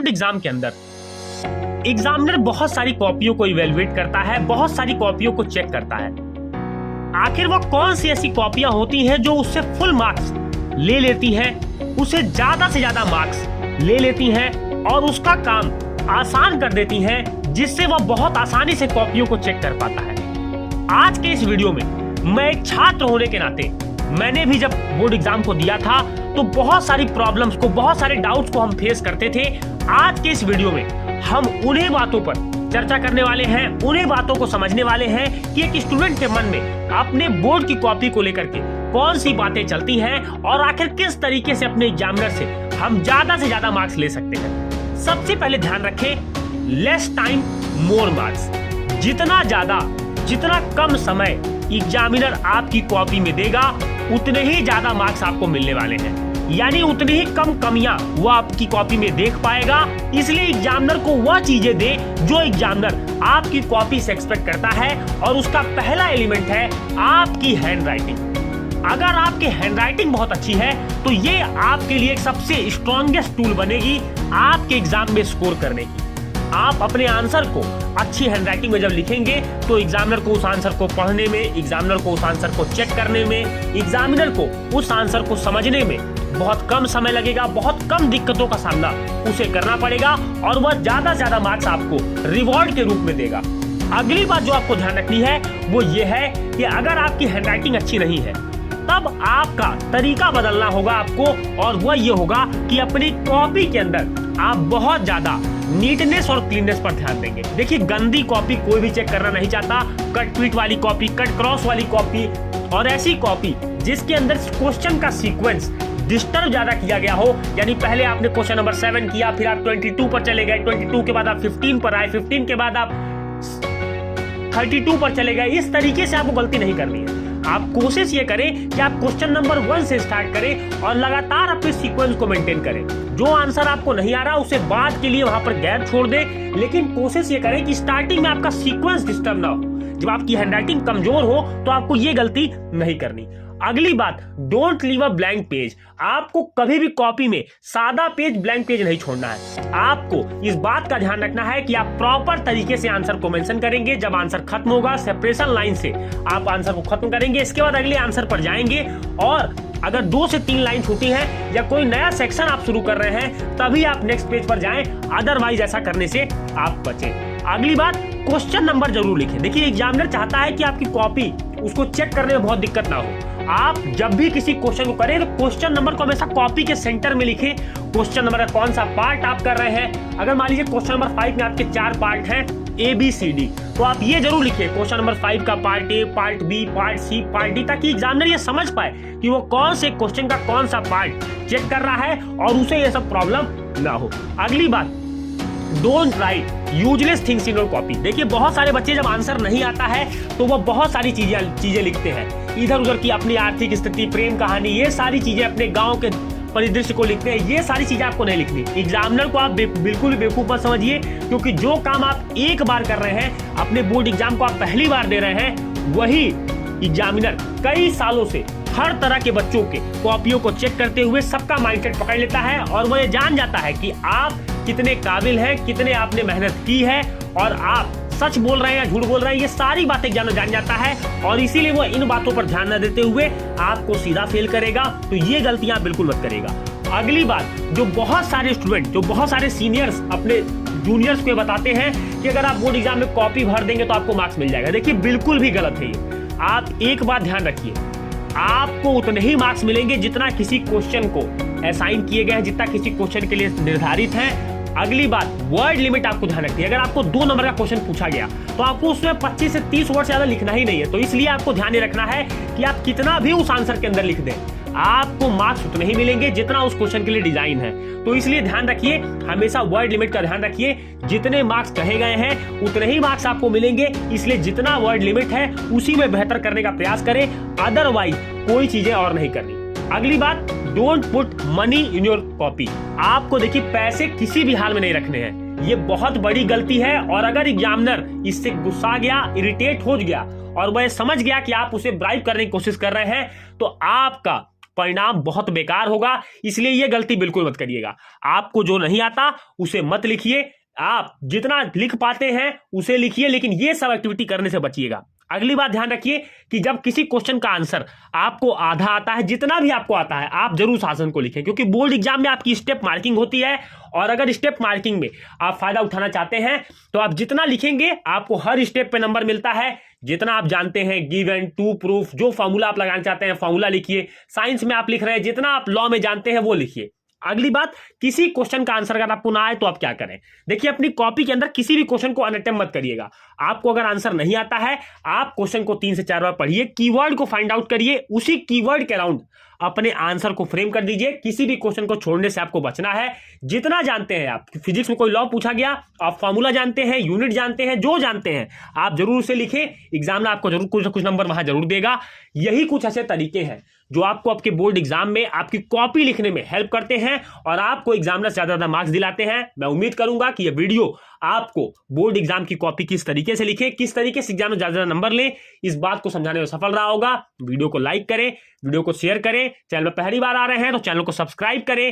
Board exam के अंदर examiner बहुत सारी कॉपियों को इवेलुएट करता है, बहुत सारी कॉपियों को चेक करता है। आखिर वो कौन सी ऐसी कॉपियां होती हैं जो उससे फुल मार्क्स ले लेती हैं, उसे ज्यादा से ज्यादा मार्क्स ले लेती हैं और उसका काम आसान कर देती हैं, जिससे वह बहुत आसानी से कॉपियों को चेक कर पाता है। आज के इस वीडियो में मैं एक छात्र होने के नाते, मैंने भी जब बोर्ड एग्जाम को दिया था तो बहुत सारी प्रॉब्लम्स को, बहुत सारे डाउट्स को हम फेस करते थे। आज के इस वीडियो में हम उन्हीं बातों पर चर्चा करने वाले हैं, उन्हीं बातों को समझने वाले हैं कि एक स्टूडेंट के मन में अपने बोर्ड की कॉपी को लेकर के कौन सी बातें चलती हैं और आखिर किस तरीके से अपने एग्जामिनर से हम ज्यादा से ज्यादा मार्क्स ले सकते हैं। सबसे पहले ध्यान रखें, लेस टाइम मोर मार्क्स। जितना कम समय एग्जामिनर आपकी कॉपी में देगा, उतने ही ज्यादा मार्क्स आपको मिलने वाले हैं, यानी उतनी ही कम कमियां वो आपकी कॉपी में देख पाएगा। इसलिए एग्जामिनर को वह चीजें दे जो एग्जामिनर आपकी कॉपी से एक्सपेक्ट करता है, और उसका पहला एलिमेंट है आपकी हैंड राइटिंग। अगर आपकी हैंड राइटिंग बहुत अच्छी है तो ये आपके लिए एक सबसे स्ट्रॉन्गेस्ट टूल बनेगी आपके एग्जाम में स्कोर करने की। आप अपने आंसर को अच्छी हैंडराइटिंग में जब लिखेंगे तो एग्जामिनर को उस आंसर को पढ़ने में, एग्जामिनर को उस आंसर को चेक करने में, एग्जामिनर को उस आंसर को समझने में बहुत कम समय लगेगा, बहुत कम दिक्कतों का सामना उसे करना पड़ेगा और वह ज्यादा से ज्यादा मार्क्स आपको रिवॉर्ड के रूप में देगा। अगली बात जो आपको ध्यान रखनी है वो ये है कि अगर आपकी हैंडराइटिंग अच्छी नहीं है तब आपका तरीका बदलना होगा आपको, और वह ये होगा कि अपनी कॉपी के अंदर आप बहुत ज्यादा नीटनेस और क्लीननेस पर ध्यान देंगे। देखिए, गंदी कॉपी कोई भी चेक करना नहीं चाहता। कट ट्वीट वाली कॉपी, कट क्रॉस वाली कॉपी और ऐसी कॉपी जिसके अंदर क्वेश्चन का सीक्वेंस डिस्टर्ब ज्यादा किया गया हो, यानी पहले आपने क्वेश्चन नंबर 7 किया, फिर आप 22 पर चले गए, 22 के बाद आप 15 पर आए, 15 के बाद आप 32 पर चले गए। इस तरीके से आपको गलती नहीं करनी है। आप कोशिश ये करें कि आप क्वेश्चन नंबर 1 से स्टार्ट करें और लगातार अपने सीक्वेंस को मेंटेन करें। जो आंसर आपको नहीं आ रहा उसे बाद के लिए वहां पर गैप छोड़ दें, लेकिन कोशिश ये करें कि स्टार्टिंग में आपका सीक्वेंस डिस्टर्ब ना हो। जब आपकी हैंडराइटिंग कमजोर हो तो आपको ये गलती नहीं करनी। अगली बात, don't leave a blank page. आपको कभी भी कॉपी में सादा पेज, ब्लैंक पेज नहीं छोड़ना है। आपको इस बात का ध्यान रखना है कि आप प्रॉपर तरीके से आंसर को मेंशन करेंगे। जब आंसर खत्म होगा, सेपरेशन लाइन से आप आंसर को खत्म करेंगे, इसके बाद अगले आंसर पर जाएंगे। और अगर 2 से 3 लाइन छूटी है या कोई नया सेक्शन आप शुरू कर रहे हैं तभी आप नेक्स्ट पेज पर जाएं, अदरवाइज ऐसा करने से आप बचें। अगली बात, क्वेश्चन नंबर जरूर लिखें। देखिए, एग्जामिनर चाहता है कि आपकी कॉपी उसको चेक करने में बहुत दिक्कत ना हो। आप जब भी किसी क्वेश्चन को करें तो क्वेश्चन नंबर को हमेशा कॉपी के सेंटर में लिखें। क्वेश्चन नंबर का कौन सा पार्ट आप कर रहे हैं। अगर मान लीजिए क्वेश्चन नंबर 5 में आपके 4 पार्ट हैं, ABCD, तो आप ये जरूर लिखिए क्वेश्चन नंबर 5 का part A, part B, part C, part D, ताकि एग्जामिनर ये समझ पाए कि वो कौन से क्वेश्चन का कौन सा पार्ट चेक कर रहा है और उसे ये सब प्रॉब्लम ना हो। अगली बात, don't write useless things in your copy. देखिए, बहुत सारे बच्चे जब आंसर नहीं आता है तो वो बहुत सारी चीजें लिखते हैं, इधर उधर की अपनी आर्थिक स्थिति, प्रेम कहानी, ये सारी चीजें, अपने गांव के परिदृश्य को लिखते हैं। ये सारी चीजें आपको नहीं लिखनी। एग्जामिनर को आप बिल्कुल भी बेवकूफ मत समझिए, क्योंकि जो काम आप एक बार कर रहे हैं, अपने बोर्ड एग्जाम को आप पहली बार दे रहे हैं, वही एग्जामिनर कई सालों से हर तरह के बच्चों के कॉपियों को चेक करते हुए सबका माइंडसेट पकड़ लेता है और वो ये जान जाता है कि आप कितने काबिल हैं, कितने आपने मेहनत की है और आप सच बोल रहे हैं या झूठ बोल रहे हैं। ये सारी बातें एग्जामिनर जान जाता है और इसीलिए वो इन बातों पर ध्यान न देते हुए आपको सीधा फेल करेगा। तो ये गलतियां आप बिल्कुल मत करेगा। अगली बात, जो बहुत सारे स्टूडेंट, जो बहुत सारे सीनियर्स अपने जूनियर्स को बताते हैं कि अगर आप बोर्ड एग्जाम में कॉपी भर देंगे तो आपको मार्क्स मिल जाएगा। देखिए, बिल्कुल भी गलत है ये। आप एक बात ध्यान रखिए, आपको उतने ही मार्क्स मिलेंगे जितना किसी क्वेश्चन को असाइन किए गए हैं, जितना किसी क्वेश्चन के लिए निर्धारित है। अगली बात, वर्ड लिमिट आपको ध्यान रखनी है। अगर आपको 2 नंबर का क्वेश्चन पूछा गया तो आपको उसमें 25 से 30 वर्ड से ज्यादा लिखना ही नहीं है। तो इसलिए आपको ध्यान रखना है कि आप कितना भी उस आंसर के अंदर लिख दें, आपको मार्क्स उतने ही मिलेंगे जितना उस क्वेश्चन के लिए डिजाइन है। तो इसलिए ध्यान रखिए, हमेशा वर्ड लिमिट का ध्यान रखिए। जितने मार्क्स कहे गए हैं उतने ही मार्क्स आपको मिलेंगे, इसलिए जितना वर्ड लिमिट है उसी में बेहतर करने का प्रयास करें, अदरवाइज कोई चीजें और नहीं करनी। अगली बात, don't put money in your copy. आपको देखिए, पैसे किसी भी हाल में नहीं रखने हैं। ये बहुत बड़ी गलती है और अगर एग्जामिनर इससे गुस्सा गया, इरिटेट हो गया और वह समझ गया कि आप उसे ब्राइब करने की कोशिश कर रहे हैं तो आपका परिणाम बहुत बेकार होगा। इसलिए ये गलती बिल्कुल मत करिएगा। आपको जो नहीं आता उसे मत लिखिए, आप जितना लिख पाते हैं उसे लिखिए, लेकिन ये सब एक्टिविटी करने से बचिएगा। अगली बात ध्यान रखिए कि जब किसी क्वेश्चन का आंसर आपको आधा आता है, जितना भी आपको आता है, आप जरूर शासन को लिखें, क्योंकि बोर्ड एग्जाम में आपकी स्टेप मार्किंग होती है। और अगर स्टेप मार्किंग में आप फायदा उठाना चाहते हैं तो आप जितना लिखेंगे आपको हर स्टेप पे नंबर मिलता है। जितना आप जानते हैं गिवन, टू प्रूफ, जो फॉर्मूला आप लगाना चाहते हैं फॉर्मूला लिखिए। साइंस में आप लिख रहे हैं, जितना आप लॉ में जानते हैं वो लिखिए। अगली बात, किसी क्वेश्चन का आंसर अगर आपको ना आए तो आप क्या करें। देखिए, अपनी कॉपी के अंदर किसी भी क्वेश्चन को अनअटेम्प्ट मत करिएगा। आपको अगर आंसर नहीं आता है, आप क्वेश्चन को 3 से 4 बार पढ़िए, कीवर्ड को फाइंड आउट करिए, उसी कीवर्ड के अराउंड अपने आंसर को फ्रेम कर दीजिए। किसी भी क्वेश्चन को छोड़ने से आपको बचना है। जितना जानते हैं आप, फिजिक्स में कोई लॉ पूछा गया, आप फॉर्मूला जानते हैं, यूनिट जानते हैं, जो जानते हैं आप जरूर उसे लिखें। एग्जाम में आपको जरूर कुछ ना कुछ नंबर वहां जरूर देगा। यही कुछ ऐसे तरीके हैं जो आपको आपके बोर्ड एग्जाम में आपकी कॉपी लिखने में हेल्प करते हैं और आपको एग्जामिनर से ज्यादा मार्क्स दिलाते हैं। मैं उम्मीद करूंगा कि यह वीडियो आपको बोर्ड एग्जाम की कॉपी किस तरीके से लिखे, किस तरीके से एग्जाम में ज्यादा नंबर ले, इस बात को समझाने में सफल रहा होगा। वीडियो को लाइक करें, वीडियो को शेयर करें, चैनल पर पहली बार आ रहे हैं तो चैनल को सब्सक्राइब करें